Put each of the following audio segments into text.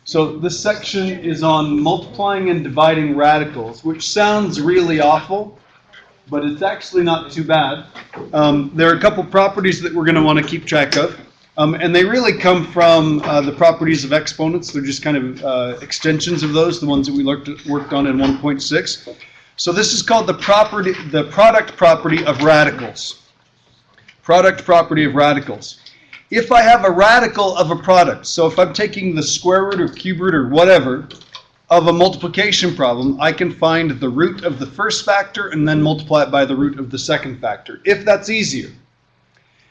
So this section is on multiplying and dividing radicals, which sounds really awful, but it's actually not too bad. There are a couple properties that we're going to want to keep track of, and they really come from the properties of exponents. They're just kind of extensions of those, the ones that we worked on in 1.6. So this is called the product property of radicals. Product property of radicals. If I have a radical of a product, so if I'm taking the square root or cube root or whatever of a multiplication problem, I can find the root of the first factor and then multiply it by the root of the second factor, if that's easier.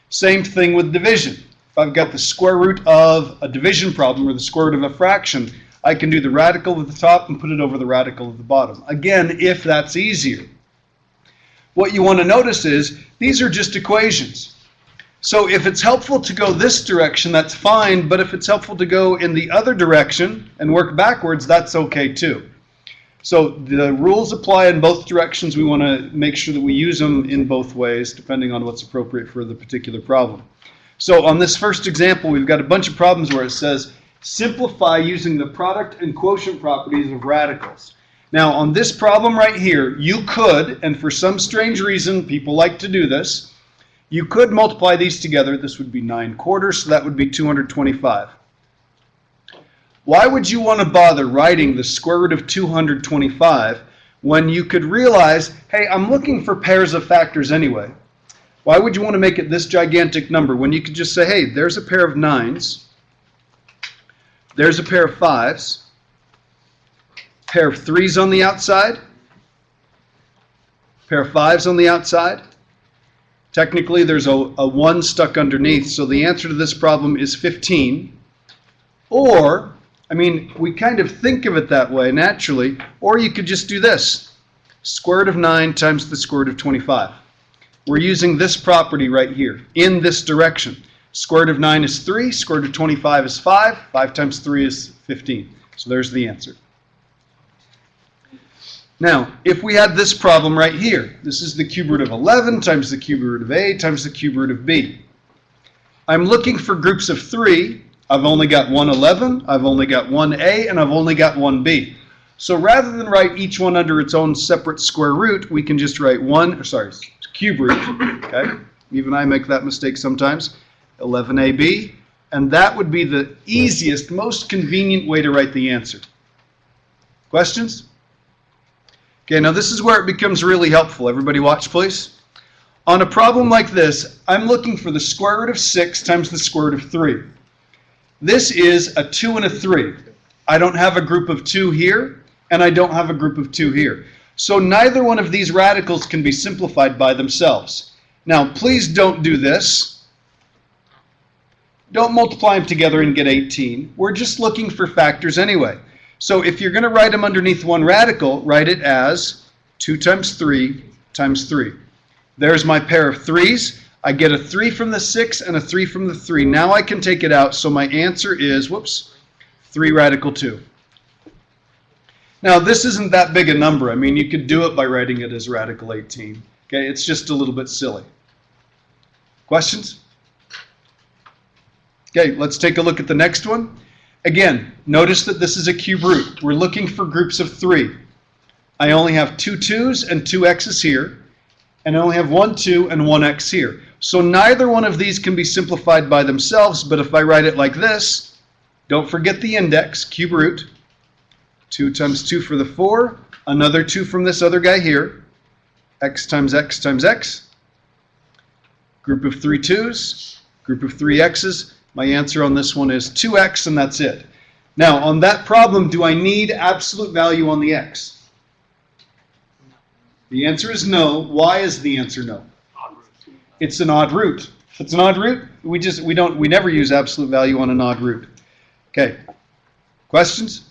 Same thing with division. If I've got the square root of a division problem or the square root of a fraction, I can do the radical at the top and put it over the radical at the bottom. Again, if that's easier. What you want to notice is these are just equations. So if it's helpful to go this direction, that's fine, but if it's helpful to go in the other direction and work backwards, that's okay too. So the rules apply in both directions. We want to make sure that we use them in both ways, depending on what's appropriate for the particular problem. So on this first example, we've got a bunch of problems where it says, simplify using the product and quotient properties of radicals. Now on this problem right here, you could, and for some strange reason, people like to do this, you could multiply these together. This would be 9/4, so that would be 225. Why would you want to bother writing the square root of 225 when you could realize, hey, I'm looking for pairs of factors anyway? Why would you want to make it this gigantic number when you could just say, hey, there's a pair of 9s, there's a pair of 5s, pair of 3s on the outside, pair of 5s on the outside. Technically, there's a 1 stuck underneath, so the answer to this problem is 15. Or, I mean, we kind of think of it that way naturally, or you could just do this. Square root of 9 times the square root of 25. We're using this property right here, in this direction. Square root of 9 is 3, square root of 25 is 5, 5 times 3 is 15. So there's the answer. Now, if we had this problem right here, this is the cube root of 11 times the cube root of a times the cube root of b. I'm looking for groups of 3. I've only got one 11, I've only got one a, and I've only got one b. So rather than write each one under its own separate square root, we can just write cube root, okay? Even I make that mistake sometimes, 11ab, and that would be the easiest, most convenient way to write the answer. Questions? Okay, now this is where it becomes really helpful. Everybody watch, please. On a problem like this, I'm looking for the square root of 6 times the square root of 3. This is a 2 and a 3. I don't have a group of 2 here, and I don't have a group of 2 here. So neither one of these radicals can be simplified by themselves. Now, please don't do this. Don't multiply them together and get 18. We're just looking for factors anyway. So if you're going to write them underneath one radical, write it as 2 times 3 times 3. There's my pair of 3s. I get a 3 from the 6 and a 3 from the 3. Now I can take it out, so my answer is, 3 radical 2. Now this isn't that big a number. I mean, you could do it by writing it as radical 18. Okay, it's just a little bit silly. Questions? Okay, let's take a look at the next one. Again, notice that this is a cube root. We're looking for groups of 3. I only have 2 2's and 2 x's here, and I only have 1 2 and 1 x here. So neither one of these can be simplified by themselves, but if I write it like this, don't forget the index, cube root, 2 times 2 for the 4, another 2 from this other guy here, x times x times x, group of 3 2's, group of 3 x's. My answer on this one is 2x, and that's it. Now, on that problem, do I need absolute value on the x? The answer is no. Why is the answer no? It's an odd root. If it's an odd root, we never use absolute value on an odd root. Okay. Questions?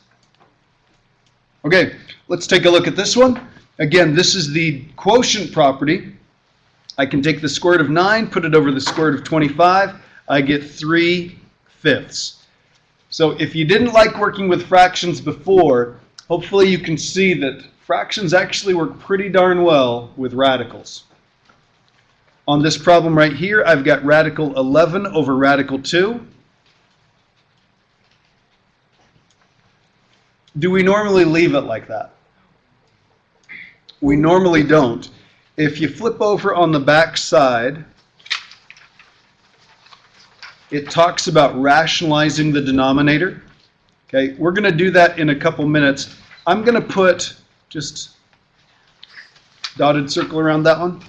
Okay, let's take a look at this one. Again, this is the quotient property. I can take the square root of 9, put it over the square root of 25. I get 3/5. So if you didn't like working with fractions before, hopefully you can see that fractions actually work pretty darn well with radicals. On this problem right here, I've got radical 11 over radical 2. Do we normally leave it like that? We normally don't. If you flip over on the back side, it talks about rationalizing the denominator. Okay, we're going to do that in a couple minutes. I'm going to put just dotted circle around that one.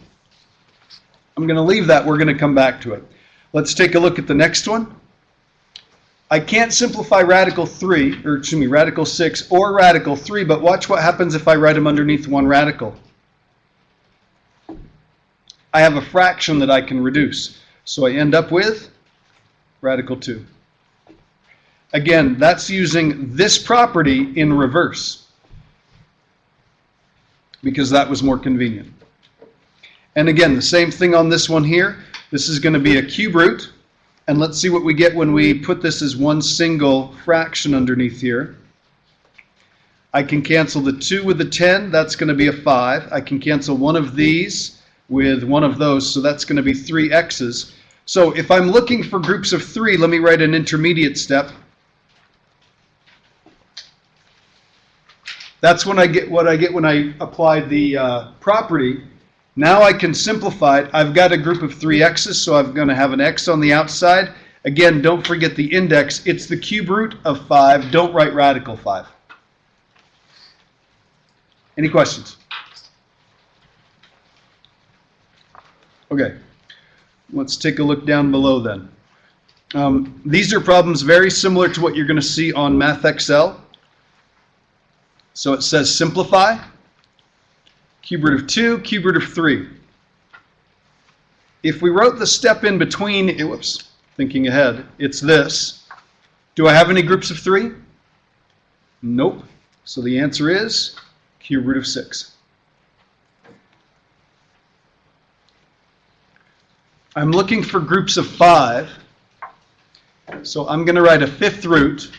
I'm going to leave that. We're going to come back to it. Let's take a look at the next one. I can't simplify radical 6 or radical 3, but watch what happens if I write them underneath one radical. I have a fraction that I can reduce. So I end up with radical 2. Again, that's using this property in reverse, because that was more convenient. And again, the same thing on this one here. This is going to be a cube root. And let's see what we get when we put this as one single fraction underneath here. I can cancel the 2 with the 10. That's going to be a 5. I can cancel one of these with one of those. So that's going to be 3 x's. So if I'm looking for groups of 3, let me write an intermediate step. That's when I get what I get when I apply the property. Now I can simplify it. I've got a group of 3 x's, so I'm going to have an x on the outside. Again, don't forget the index. It's the cube root of 5. Don't write radical 5. Any questions? Okay, let's take a look down below then. These are problems very similar to what you're going to see on Math Excel. So it says simplify, cube root of 2, cube root of 3. If we wrote the step in between, thinking ahead, it's this. Do I have any groups of 3? Nope. So the answer is cube root of 6. I'm looking for groups of 5. So I'm going to write a 5th root.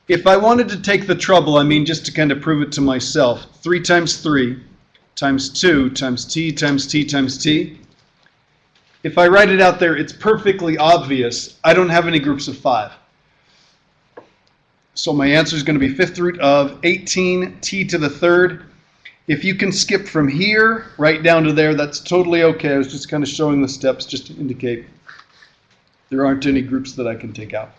If I wanted to take the trouble, just to kind of prove it to myself, 3 times 3 times 2 times t times t times t. If I write it out there, it's perfectly obvious. I don't have any groups of 5. So my answer is going to be 5th root of 18 t to the 3rd. If you can skip from here right down to there, that's totally okay. I was just kind of showing the steps just to indicate there aren't any groups that I can take out.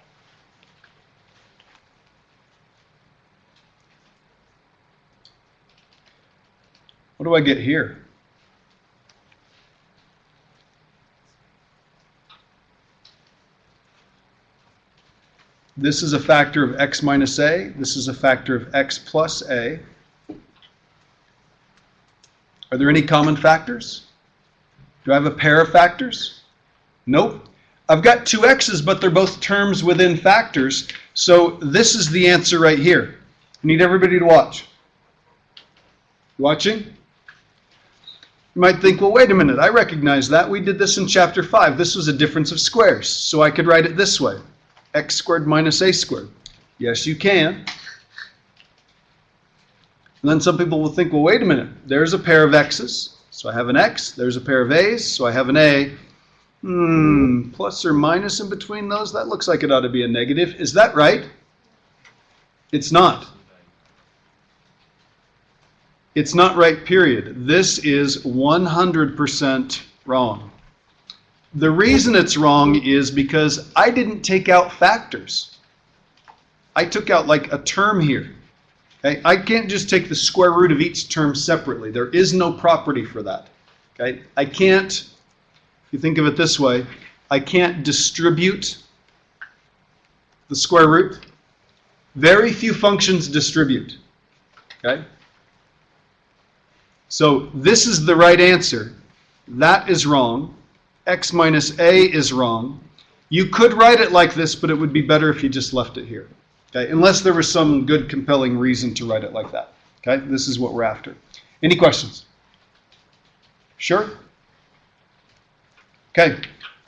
What do I get here? This is a factor of x minus a. This is a factor of x plus a. Are there any common factors? Do I have a pair of factors? Nope. I've got 2 x's, but they're both terms within factors. So this is the answer right here. I need everybody to watch. You watching? You might think, well, wait a minute, I recognize that. We did this in chapter 5. This was a difference of squares. So I could write it this way. X squared minus a squared. Yes, you can. And then some people will think, well, wait a minute. There's a pair of x's. So I have an x. There's a pair of a's. So I have an a. Plus or minus in between those? That looks like it ought to be a negative. Is that right? It's not. It's not right, period. This is 100% wrong. The reason it's wrong is because I didn't take out factors. I took out like a term here. Okay? I can't just take the square root of each term separately. There is no property for that. Okay? I can't, if you think of it this way, I can't distribute the square root. Very few functions distribute. Okay? So this is the right answer. That is wrong. X minus a is wrong. You could write it like this, but it would be better if you just left it here. Okay? Unless there was some good, compelling reason to write it like that. Okay? This is what we're after. Any questions? Sure? Okay.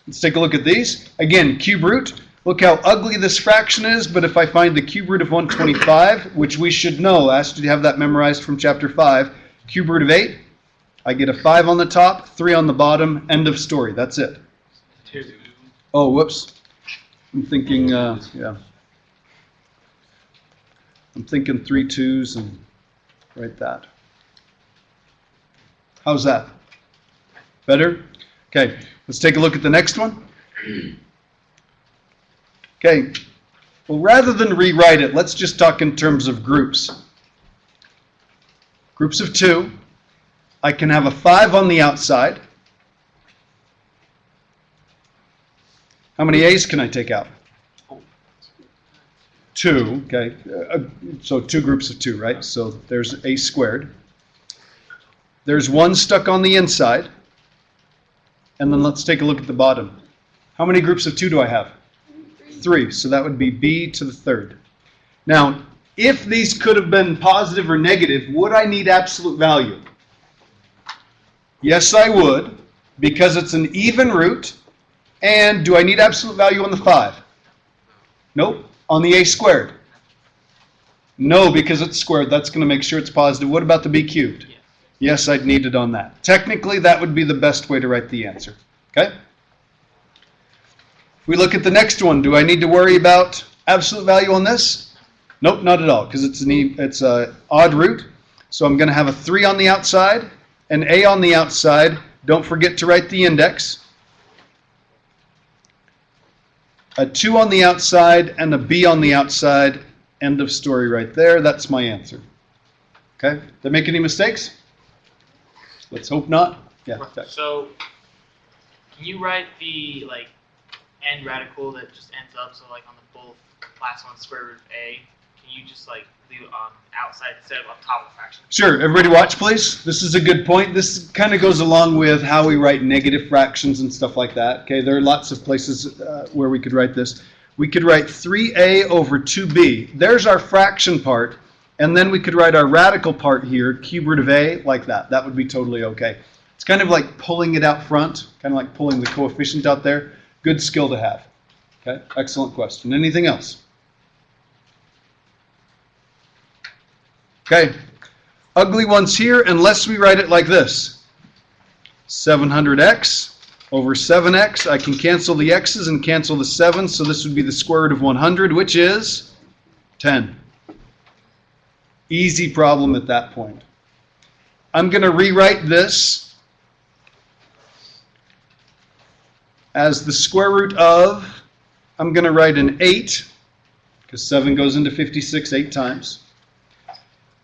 Let's take a look at these. Again, cube root. Look how ugly this fraction is, but if I find the cube root of 125, which we should know, I asked you to have that memorized from chapter 5, cube root of 8, I get a 5 on the top, 3 on the bottom, end of story. That's it. 2. Oh, whoops. I'm thinking, yeah. I'm thinking 3 2s and write that. How's that? Better? Okay, let's take a look at the next one. Okay, well, rather than rewrite it, let's just talk in terms of groups. Groups of 2. I can have a 5 on the outside. How many A's can I take out? 2, okay. So 2 groups of 2, right? So there's A squared. There's 1 stuck on the inside. And then let's take a look at the bottom. How many groups of 2 do I have? 3. So that would be B to the 3rd. Now, if these could have been positive or negative, would I need absolute value? Yes, I would, because it's an even root. And do I need absolute value on the 5? Nope. On the A squared? No, because it's squared. That's going to make sure it's positive. What about the B cubed? Yes, I'd need it on that. Technically, that would be the best way to write the answer. Okay? If we look at the next one, do I need to worry about absolute value on this? Nope, not at all, because it's an odd root. So I'm going to have a 3 on the outside, an A on the outside. Don't forget to write the index. A 2 on the outside and a B on the outside. End of story right there. That's my answer. Okay? Did I make any mistakes? Let's hope not. Yeah. Okay. So, can you write the end radical that just ends up, so like on the both class 1 square root of A, can you just leave it on outside instead of on top of the fraction? Sure. Everybody watch, please. This is a good point. This kind of goes along with how we write negative fractions and stuff like that. Okay, there are lots of places where we could write this. We could write 3A over 2B. There's our fraction part. And then we could write our radical part here, cube root of A, like that. That would be totally okay. It's kind of like pulling it out front, kind of like pulling the coefficient out there. Good skill to have. Okay, excellent question. Anything else? Okay, ugly ones here unless we write it like this. 700x over 7x. I can cancel the x's and cancel the 7, so this would be the square root of 100, which is 10. Easy problem at that point. I'm going to rewrite this as the square root of, I'm going to write an 8, because 7 goes into 56 8 times.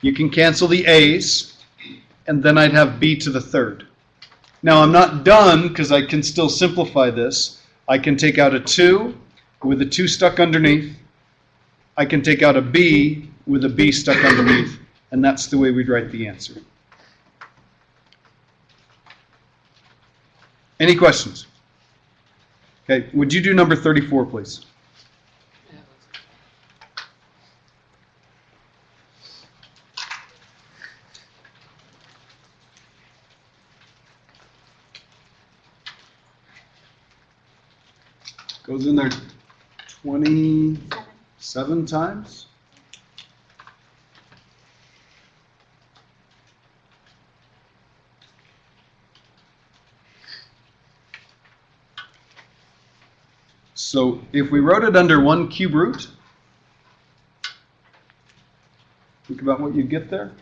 You can cancel the a's, and then I'd have b to the 3rd. Now I'm not done, because I can still simplify this. I can take out a 2 with a 2 stuck underneath. I can take out a b with a b stuck underneath, and that's the way we'd write the answer. Any questions? Okay, would you do number 34, please? Goes in there 27 times. So if we wrote it under 1 cube root, think about what you'd get there.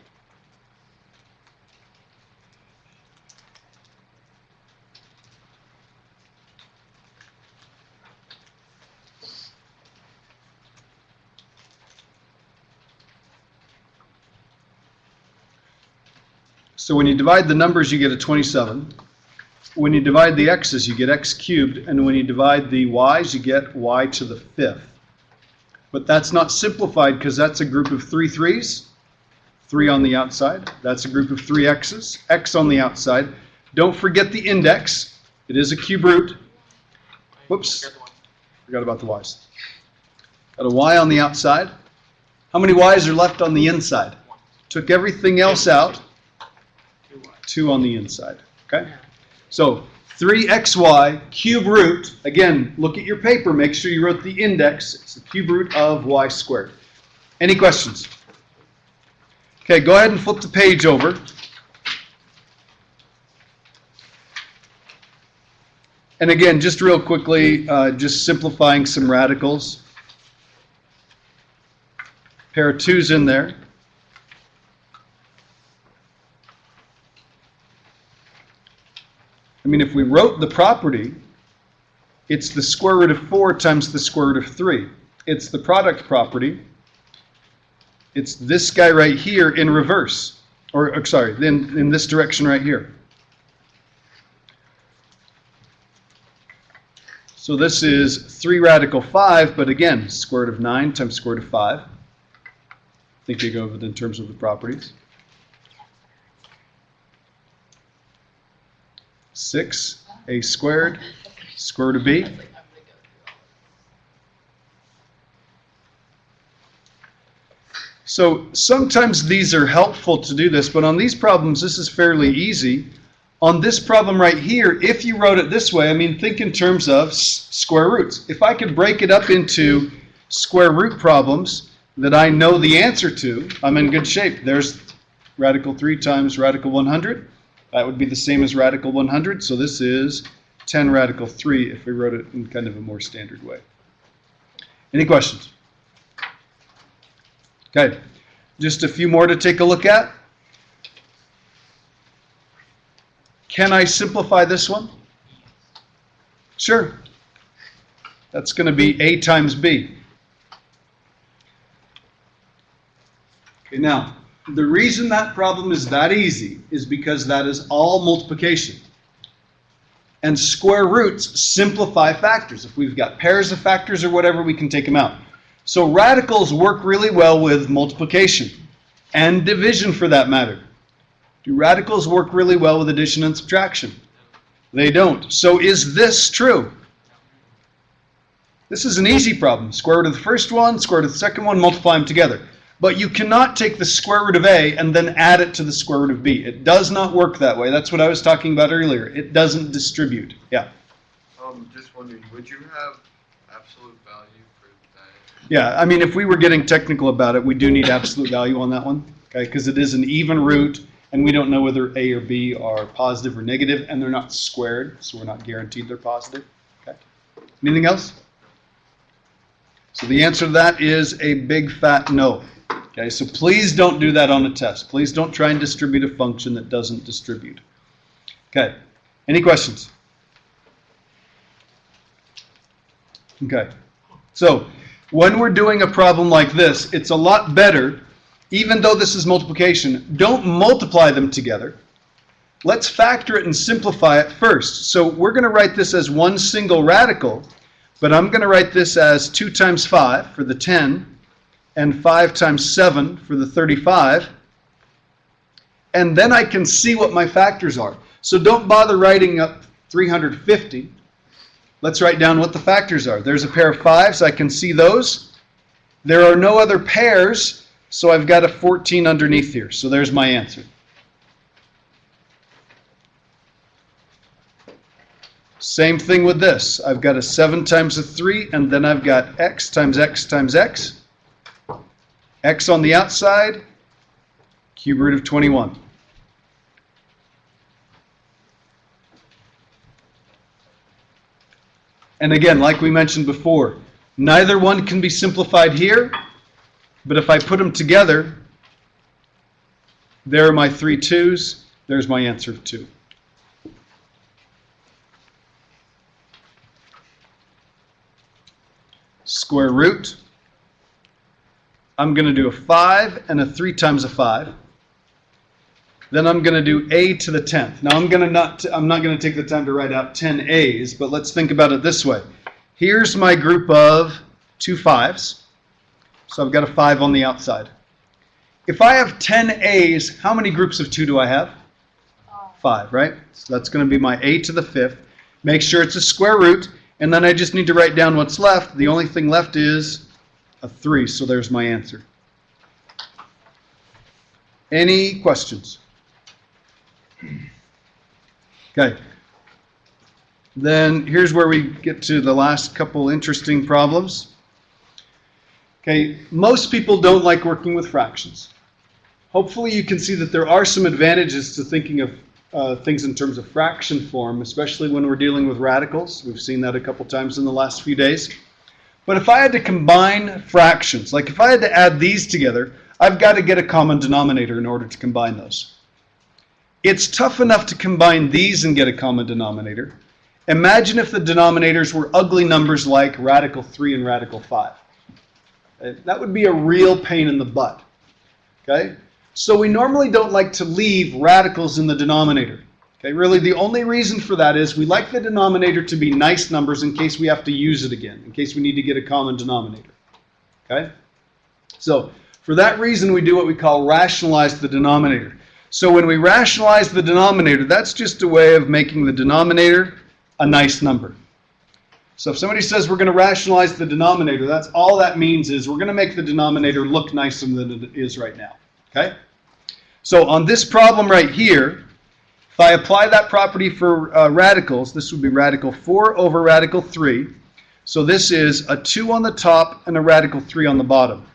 So when you divide the numbers, you get a 27. When you divide the x's, you get x cubed. And when you divide the y's, you get y to the 5th. But that's not simplified because that's a group of 3 3's. 3 on the outside. That's a group of 3 x's. X on the outside. Don't forget the index. It is a cube root. Whoops. Forgot about the y's. Got a y on the outside. How many y's are left on the inside? Took everything else out. 2 on the inside. Okay? So 3xy cube root. Again, look at your paper. Make sure you wrote the index. It's the cube root of y squared. Any questions? Okay, go ahead and flip the page over. And again, just real quickly, just simplifying some radicals. pair of 2's in there. I mean, if we wrote the property, it's the square root of 4 times the square root of 3. It's the product property. It's this guy right here in reverse. Or sorry, in this direction right here. So this is 3 radical 5, but again, square root of 9 times square root of 5. I think they go over it in terms of the properties. 6a squared, square root of b. So sometimes these are helpful to do this, but on these problems, this is fairly easy. On this problem right here, if you wrote it this way, I mean, think in terms of square roots. If I could break it up into square root problems that I know the answer to, I'm in good shape. There's radical 3 times radical 100. That would be the same as radical 100. So this is 10 radical 3 if we wrote it in kind of a more standard way. Any questions? Okay, just a few more to take a look at. Can I simplify this one? Sure. That's going to be a times b. Okay, now, the reason that problem is that easy is because that is all multiplication. And square roots simplify factors. If we've got pairs of factors or whatever, we can take them out. So radicals work really well with multiplication and division for that matter. Do radicals work really well with addition and subtraction? They don't. So is this true? This is an easy problem. Square root of the first one, square root of the second one, multiply them together. But you cannot take the square root of a and then add it to the square root of b. It does not work that way. That's what I was talking about earlier. It doesn't distribute. Yeah. Just wondering, would you have absolute value for that? Yeah, I mean, if we were getting technical about it, we do need absolute value on that one, okay? Because it is an even root, and we don't know whether a or b are positive or negative, and they're not squared, so we're not guaranteed they're positive. Okay. Anything else? So the answer to that is a big fat no. Okay, so please don't do that on a test. Please don't try and distribute a function that doesn't distribute. Okay, any questions? Okay, so when we're doing a problem like this, it's a lot better, even though this is multiplication, don't multiply them together. Let's factor it and simplify it first. So we're going to write this as one single radical, but I'm going to write this as 2 times 5 for the 10, and 5 times 7 for the 35, and then I can see what my factors are. So don't bother writing up 350. Let's write down what the factors are. There's a pair of 5s, I can see those. There are no other pairs, so I've got a 14 underneath here. So there's my answer. Same thing with this. I've got a 7 times a 3, and then I've got x times x times x. X on the outside, cube root of 21. And again, like we mentioned before, neither one can be simplified here, but if I put them together, there are my 3 2's, there's my answer of 2. Square root. I'm going to do a 5 and a 3 times a 5. Then I'm going to do a to the 10th. Now I'm not going to take the time to write out 10 a's, but let's think about it this way. Here's my group of 2 5's. So I've got a 5 on the outside. If I have 10 a's, how many groups of 2 do I have? 5, right? So that's going to be my a to the 5th. Make sure it's a square root, and then I just need to write down what's left. The only thing left is a 3, so there's my answer. Any questions? Okay. Then here's where we get to the last couple interesting problems. Okay, most people don't like working with fractions. Hopefully you can see that there are some advantages to thinking of things in terms of fraction form, especially when we're dealing with radicals. We've seen that a couple times in the last few days. But if I had to combine fractions, like if I had to add these together, I've got to get a common denominator in order to combine those. It's tough enough to combine these and get a common denominator. Imagine if the denominators were ugly numbers like radical 3 and radical 5. That would be a real pain in the butt. Okay? So we normally don't like to leave radicals in the denominator. Okay? Really, the only reason for that is we like the denominator to be nice numbers in case we have to use it again, in case we need to get a common denominator. Okay? So for that reason, we do what we call rationalize the denominator. So when we rationalize the denominator, that's just a way of making the denominator a nice number. So if somebody says we're going to rationalize the denominator, that's all that means is we're going to make the denominator look nicer than it is right now. Okay? So on this problem right here, if I apply that property for radicals, this would be radical 4 over radical 3. So this is a 2 on the top and a radical 3 on the bottom.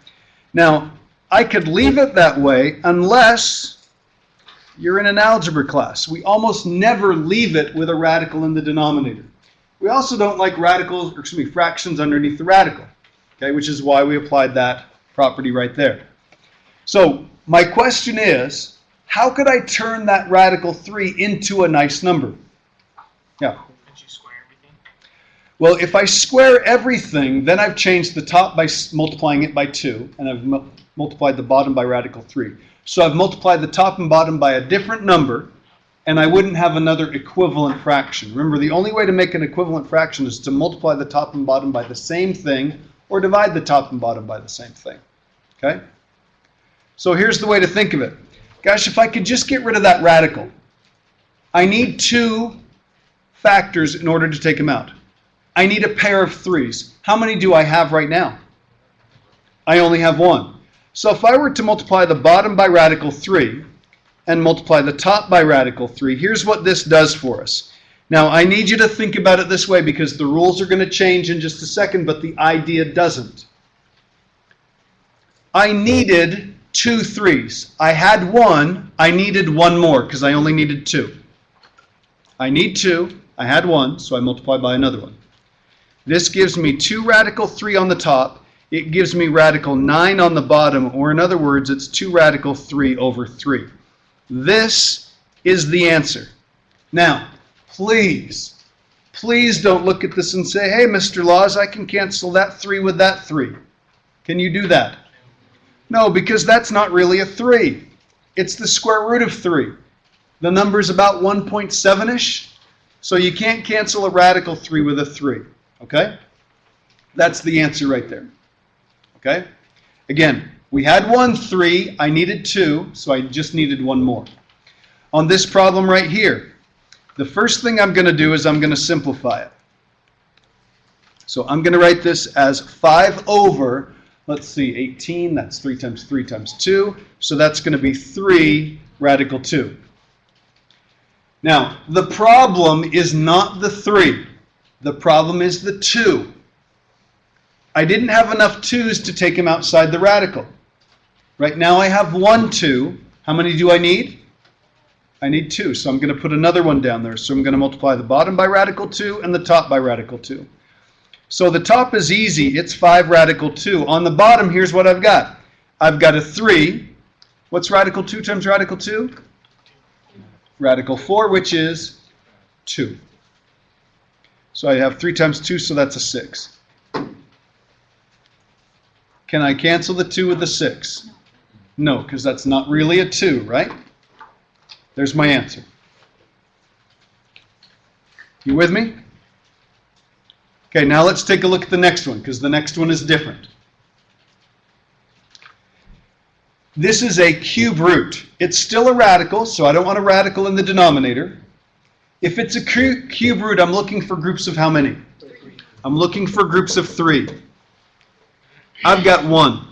Now, I could leave it that way unless you're in an algebra class. We almost never leave it with a radical in the denominator. We also don't like fractions underneath the radical, okay, which is why we applied that property right there. So my question is, how could I turn that radical 3 into a nice number? Yeah. Could you square everything? Well, if I square everything, then I've changed the top by multiplying it by 2, and I've multiplied the bottom by radical 3. So I've multiplied the top and bottom by a different number, and I wouldn't have another equivalent fraction. Remember, the only way to make an equivalent fraction is to multiply the top and bottom by the same thing, or divide the top and bottom by the same thing. Okay? So here's the way to think of it. Gosh, if I could just get rid of that radical, I need 2 factors in order to take them out. I need a pair of 3s. How many do I have right now? I only have 1. So if I were to multiply the bottom by radical 3 and multiply the top by radical 3, here's what this does for us. Now, I need you to think about it this way because the rules are going to change in just a second, but the idea doesn't. I needed 2 3s. I had 1. I needed 1 more because I only needed 2. I need 2. I had 1, so I multiply by another one. This gives me 2 radical 3 on the top. It gives me radical 9 on the bottom, or in other words, it's 2 radical 3 over 3. This is the answer. Now, please don't look at this and say, hey, Mr. Laws, I can cancel that 3 with that 3. Can you do that? No, because that's not really a 3. It's the square root of 3. The number's about 1.7-ish, so you can't cancel a radical 3 with a 3. Okay? That's the answer right there. Okay? Again, we had 1 3, I needed 2, so I just needed 1 more. On this problem right here, the first thing I'm going to do is I'm going to simplify it. So I'm going to write this as 5 over, let's see, 18, that's 3 times 3 times 2, so that's going to be 3 radical 2. Now, the problem is not the 3. The problem is the 2. I didn't have enough 2's to take him outside the radical. Right now I have 1 2. How many do I need? I need 2, so I'm going to put another one down there. So I'm going to multiply the bottom by radical 2 and the top by radical 2. So the top is easy. It's 5 radical 2. On the bottom, here's what I've got. I've got a 3. What's radical 2 times radical 2? Radical 4, which is 2. So I have 3 times 2, so that's a 6. Can I cancel the 2 with the 6? No, because that's not really a 2, right? There's my answer. You with me? Okay, now let's take a look at the next one, because the next one is different. This is a cube root. It's still a radical, so I don't want a radical in the denominator. If it's a cube root, I'm looking for groups of how many? 3. I'm looking for groups of 3. I've got 1.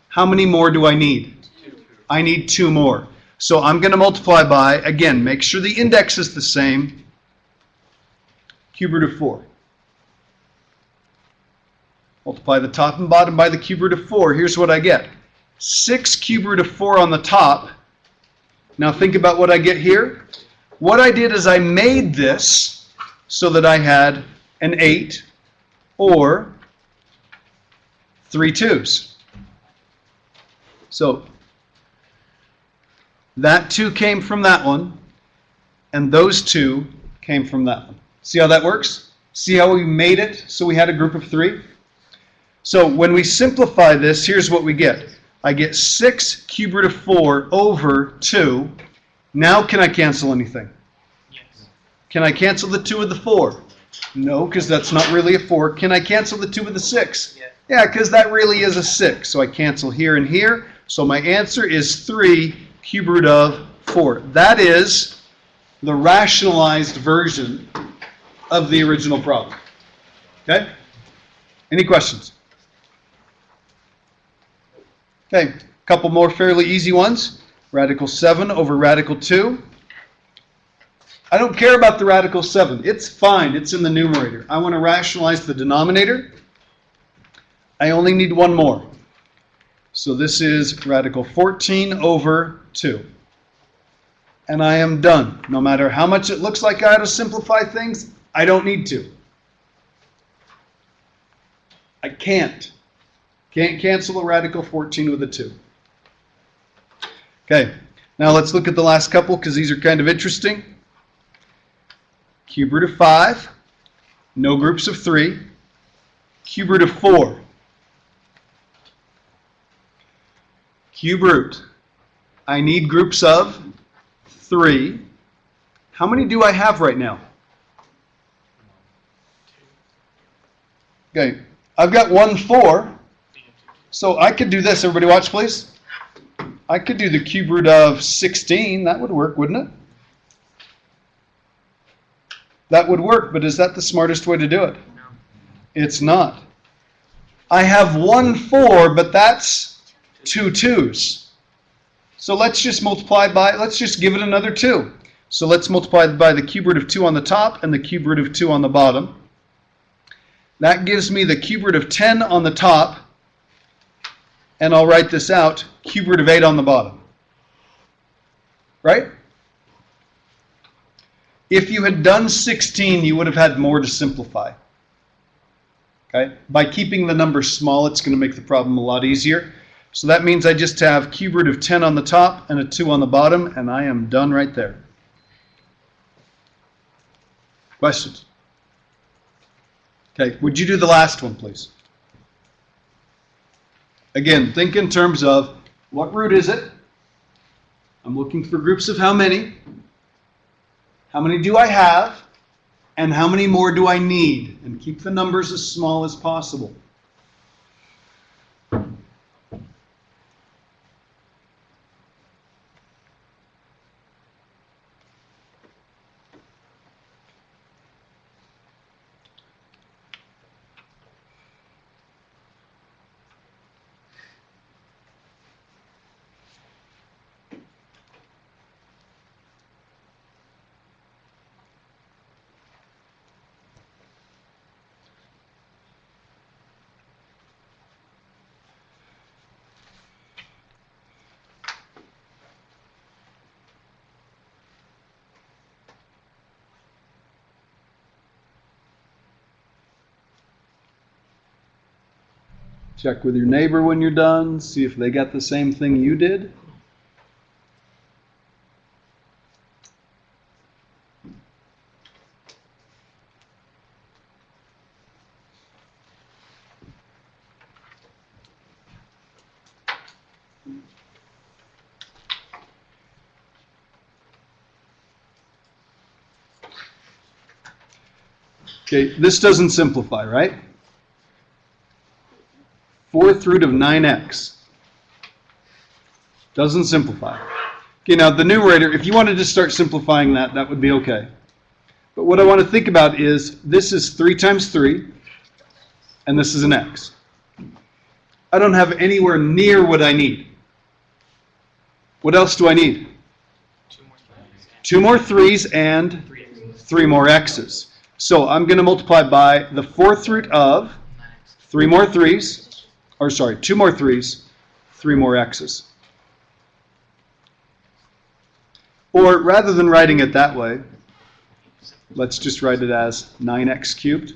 How many more do I need? 2. I need 2 more. So I'm going to multiply by, again, make sure the index is the same, cube root of 4. Multiply the top and bottom by the cube root of 4. Here's what I get. 6 cube root of 4 on the top. Now think about what I get here. What I did is I made this so that I had an 8 or 3 2's. So that 2 came from that one, and those 2 came from that one. See how that works? See how we made it so we had a group of 3? So when we simplify this, here's what we get. I get 6 cube root of 4 over 2. Now can I cancel anything? Yes. Can I cancel the 2 with the 4? No, because that's not really a 4. Can I cancel the 2 with the 6? Yeah. Yeah, because that really is a 6. So I cancel here and here. So my answer is 3 cube root of 4. That is the rationalized version of the original problem. Okay? Any questions? Okay, a couple more fairly easy ones. Radical 7 over radical 2. I don't care about the radical 7. It's fine. It's in the numerator. I want to rationalize the denominator. I only need one more. So this is radical 14 over 2. And I am done. No matter how much it looks like I had to simplify things, I don't need to. I can't. Can't cancel a radical 14 with a 2. Okay, now let's look at the last couple because these are kind of interesting. Cube root of 5, no groups of 3. Cube root of 4. Cube root. I need groups of 3. How many do I have right now? Okay, I've got 1, 4. So I could do this. Everybody watch, please. I could do the cube root of 16. That would work, wouldn't it? That would work, but is that the smartest way to do it? No. It's not. I have 1, 4, but that's 2 2's. So let's just multiply by, let's just give it another 2. So let's multiply by the cube root of 2 on the top and the cube root of 2 on the bottom. That gives me the cube root of 10 on the top. And I'll write this out, cube root of 8 on the bottom. Right? If you had done 16, you would have had more to simplify. Okay? By keeping the number small, it's going to make the problem a lot easier. So that means I just have cube root of 10 on the top and a 2 on the bottom, and I am done right there. Questions? Okay, would you do the last one, please? Again, think in terms of what root is it? I'm looking for groups of how many? How many do I have? And how many more do I need? And keep the numbers as small as possible. Check with your neighbor when you're done. See if they got the same thing you did. Okay, this doesn't simplify, right? 4th root of 9x. Doesn't simplify. Okay, now the numerator, if you wanted to start simplifying that, that would be okay. But what I want to think about is, this is 3 times 3, and this is an x. I don't have anywhere near what I need. What else do I need? 2 more 3's and 3 more x's. So I'm going to multiply by the 4th root of 3 more 3's, or sorry, 2 more 3's, 3 more x's. Or rather than writing it that way, let's just write it as 9x cubed.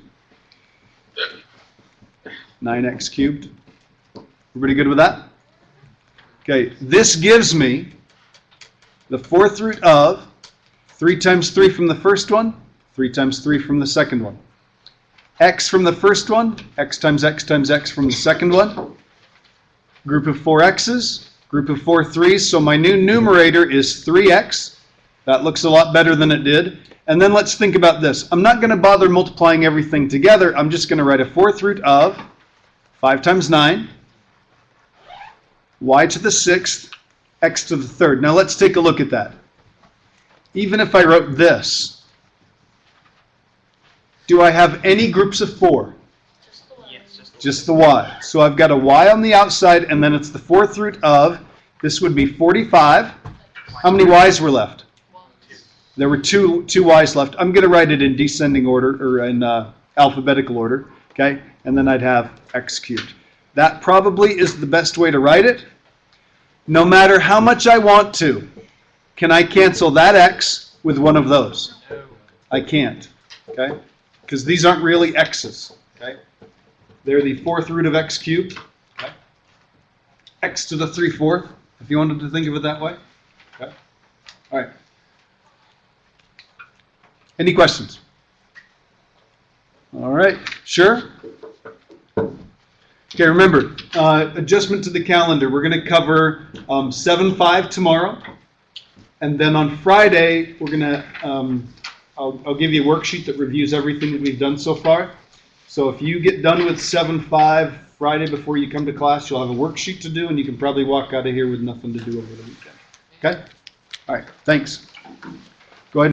9x cubed Everybody good with that? Okay, this gives me the fourth root of 3 times 3 from the first one, 3 times 3 from the second one. X from the first one, x times x times x from the second one. Group of 4 x's, group of 4 3's, so my new numerator is 3x. That looks a lot better than it did. And then let's think about this. I'm not going to bother multiplying everything together. I'm just going to write a fourth root of 5 times 9, y to the 6th, x to the 3rd. Now let's take a look at that. Even if I wrote this, do I have any groups of 4? Yes, Just the y. So I've got a y on the outside, and then it's the fourth root of, this would be 45. How many y's were left? There were two y's left. I'm going to write it in descending order, or in alphabetical order, okay? And then I'd have x cubed. That probably is the best way to write it. No matter how much I want to, can I cancel that x with one of those? I can't, okay? Because these aren't really x's, okay? They're the fourth root of x cubed, okay? X to the 3/4, if you wanted to think of it that way. Okay? All right. Any questions? All right, sure? Okay, remember, adjustment to the calendar. We're going to cover 7-5 tomorrow. And then on Friday, we're going to, I'll give you a worksheet that reviews everything that we've done so far. So if you get done with 7-5 Friday before you come to class, you'll have a worksheet to do, and you can probably walk out of here with nothing to do over the weekend. Okay? All right, thanks.